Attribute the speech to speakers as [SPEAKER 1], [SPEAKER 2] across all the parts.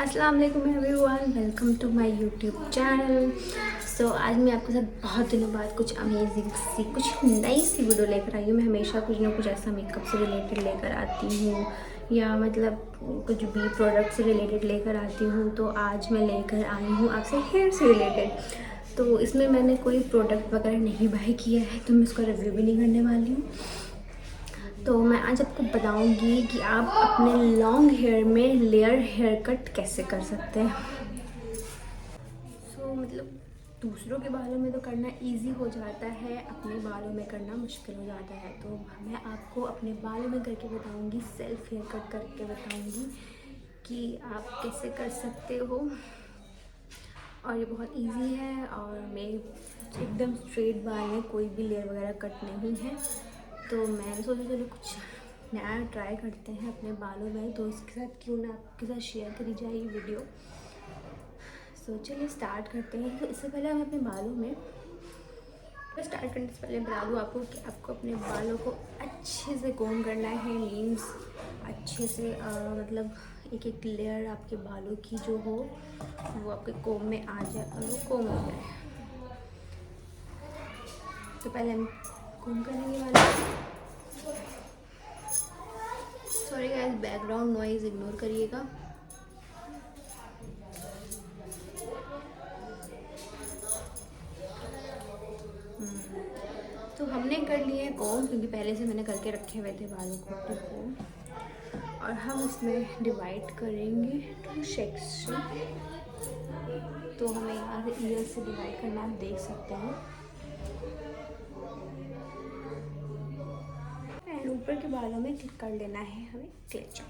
[SPEAKER 1] अस्सलाम वालेकुम everyone, welcome to my YouTube channel. आज मैं आपके साथ बहुत दिनों बाद कुछ अमेजिंग सी कुछ नई सी वीडियो लेकर आई हूँ। मैं हमेशा कुछ ना कुछ ऐसा मेकअप से रिलेटेड लेकर आती हूँ या मतलब कुछ भी प्रोडक्ट से रिलेटेड लेकर आती हूँ। तो आज मैं लेकर आई हूँ आपसे हेयर से रिलेटेड। तो इसमें मैंने कोई प्रोडक्ट वगैरह नहीं बाय किया है, तो मैं उसका रिव्यू भी नहीं करने वाली हूँ। तो मैं आज आपको बताऊंगी कि आप अपने लॉन्ग हेयर में लेयर हेयर कट कैसे कर सकते हैं। मतलब दूसरों के बालों में तो करना इजी हो जाता है, अपने बालों में करना मुश्किल हो जाता है। तो मैं आपको अपने बालों में करके बताऊंगी, सेल्फ हेयर कट करके बताऊंगी कि आप कैसे कर सकते हो। और ये बहुत इजी है और मेरे एकदम स्ट्रेट बाल हैं, कोई भी लेयर वगैरह कट नहीं है। तो मैंने सोचा चलो कुछ नया ट्राई करते हैं अपने बालों में, तो इसके साथ क्यों ना आपके साथ शेयर करी जाए ये वीडियो। तो चलिए स्टार्ट करते हैं। तो इससे पहले हम अपने बालों में स्टार्ट करने से पहले बता दूँ आपको कि आपको अपने बालों को अच्छे से कोम करना है। मीन्स अच्छे से मतलब एक एक लेयर आपके बालों की जो हो वो आपके कोम में आ जाए और वो कोम हो जाए। तो पहले हम कोम करने वाले। Sorry guys, background noise ignore करिएगा। तो हमने कर लिए हैं कोम, क्योंकि पहले से मैंने करके रखे हुए थे बालों को अपने कोम। और हम इसमें डिवाइड करेंगे टू सेक्शन। तो हमें यहाँ से ईयर से डिवाइड करना आप देख सकते हैं। एंड ऊपर के बालों में क्लिक कर लेना है हमें क्लेच।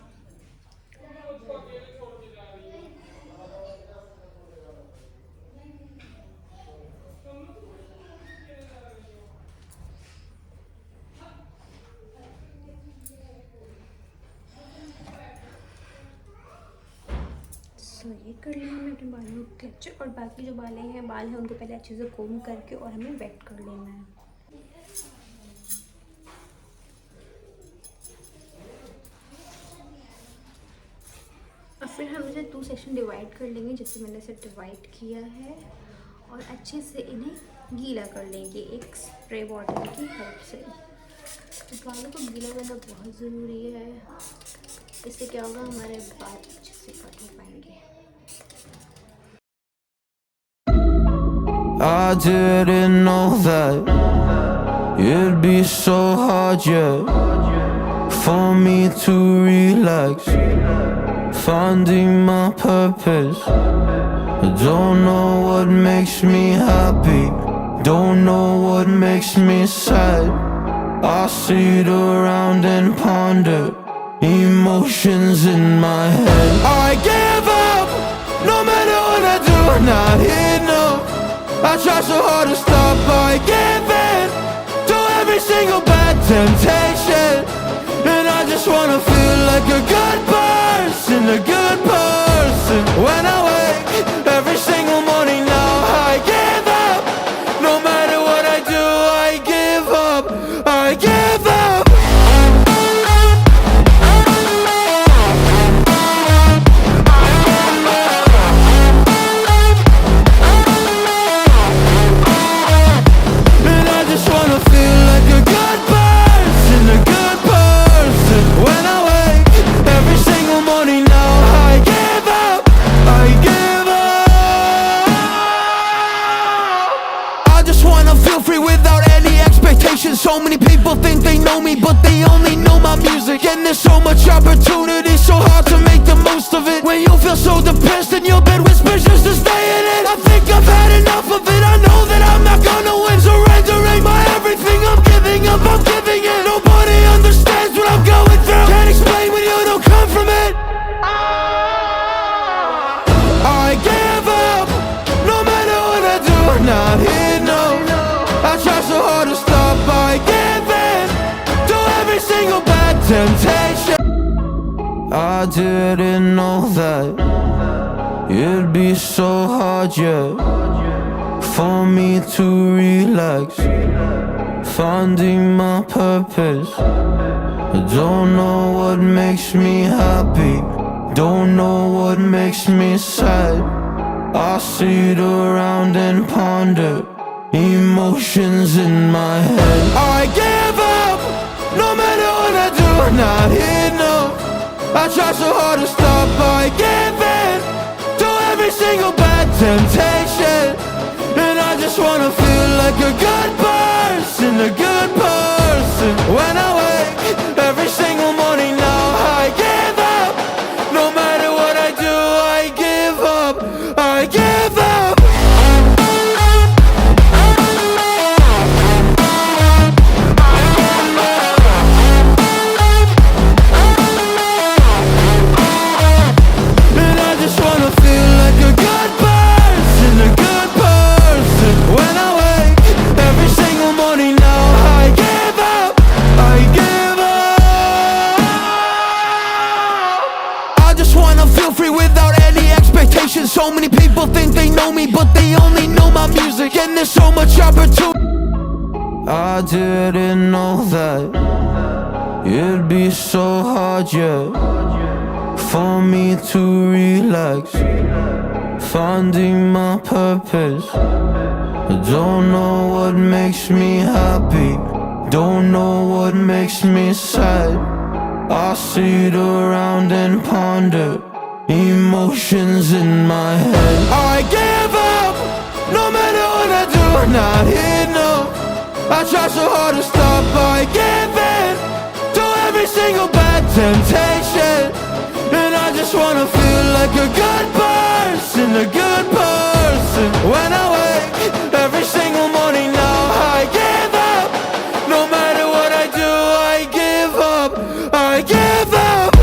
[SPEAKER 1] तो ये कर लिया हमने अपने बालों को क्लेच। और बाकी जो बाल हैं उनको पहले अच्छे से कोम करके और हमें वेट कर लेना है। और फिर हम इसे 2 सेक्शन डिवाइड कर लेंगे, जैसे मैंने इसे डिवाइड किया है। और अच्छे से इन्हें गीला कर लेंगे एक स्प्रे बॉटल की हेल्प से। तो बालों को गीला करना बहुत ज़रूरी है, इससे क्या होगा, हमारे बाल अच्छे से कट हो पाएंगे।
[SPEAKER 2] I didn't know that it'd be so hard yet for me to relax, finding my purpose. I don't know what makes me happy, don't know what makes me sad. I sit around and ponder emotions in my head. I give up, no matter what I do, not enough. I try so hard to stop, I give in to every single bad temptation. And I just wanna feel like a good person, a good person. When I wake every single morning now, I give up. No matter what I do, I give up, I give up. And I just wanna feel like a good person, a good person. When I wake every single morning now, I give up, I give up. I just wanna feel free without any expectations. So many people think they know me, but they only know my music. And there's so much opportunity, so hard to make the most of it. When you feel so depressed and your bed whispers just to stay in it, I think I've had enough of it. I know that I'm not gonna win. Surrendering my everything, I'm giving up, I'm giving in. Nobody understands what I'm going through. Can't explain when you don't come from it. I give up, no matter what I do, not enough. I try so hard to stop, I give in to every single bad temptation. I didn't know that it'd be so hard yet for me to relax, finding my purpose. I don't know what makes me happy, Don't know what makes me sad. I sit around and ponder emotions in my head. I give up, no matter what I do, not enough. I try so hard to stop, I give in to every single bad temptation. And I just wanna feel like a good person, a good person. When I wake every single morning now, I give up. No matter what I do, I give up, I give up. And I just wanna feel like a good person, a good person. When I wake every single morning now, I give up, I give up. I just wanna feel free without any expectations. So many people think they know me, but they only know my music. And there's so much opportunity. I didn't know that it'd be so hard, yeah, for me to relax, finding my purpose. I don't know what makes me happy, don't know what makes me sad. I sit around and ponder emotions in my head. I give up, no matter what I do, not enough. I try so hard to stop, I give in to every single bad temptation. And I just wanna feel like a good person, a good person. When I wake every single morning now, I give up. No matter what I do, I give up, I give up.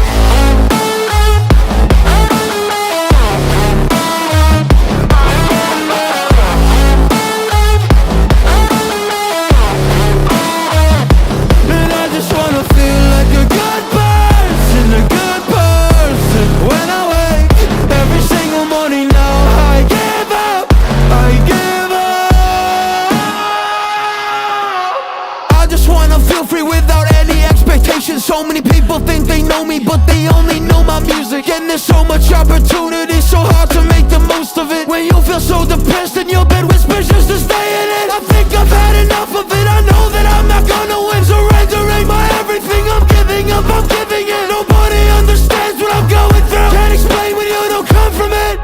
[SPEAKER 2] And I just wanna feel like a good person, a good person. When I wake every single morning now, I give up, I give up. I just wanna feel free without any expectations. So many people think they know me, but they only know my music. And there's so much opportunity, so hard to make the most of it. When you feel so depressed and your bed whispers just to stay in it, I think I've had enough of it. I know that I'm not gonna win. Surrendering my everything, I'm giving up, I'm giving in. Nobody understands what I'm going through. Can't explain when you don't come from it.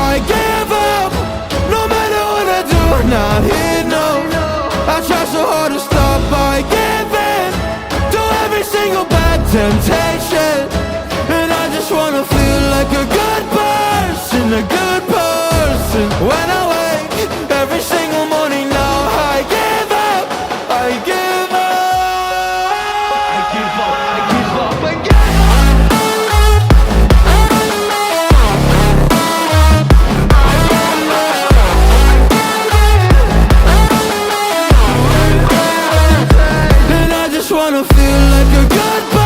[SPEAKER 2] I give up, no matter what I do, not enough. I try so hard to stop, I give in to every single bad temptation. And I just wanna feel like a good person, a good person. When I wake every single morning now, I give up, I give up. I give up, I give up, I give up. And I just wanna feel like a good person.